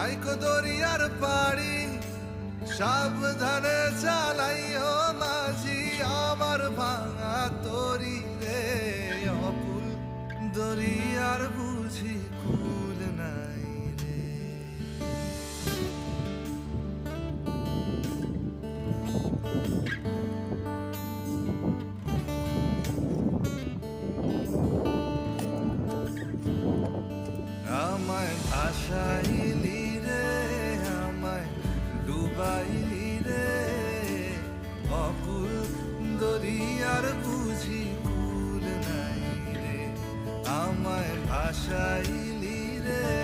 নাইকো দরিয়ার পাড়ি সাবধানে চালাইও মাঝি আমার ভাঙা তরি রে অকুল দরিয়ার বুঝি কুল নাই রে। আমায় ভাসাইলি রে আমায় ডুবাইলি রে অকুল দরিয়ার বুঝি কুল নাই রে। আমায় ভাসাইলি রে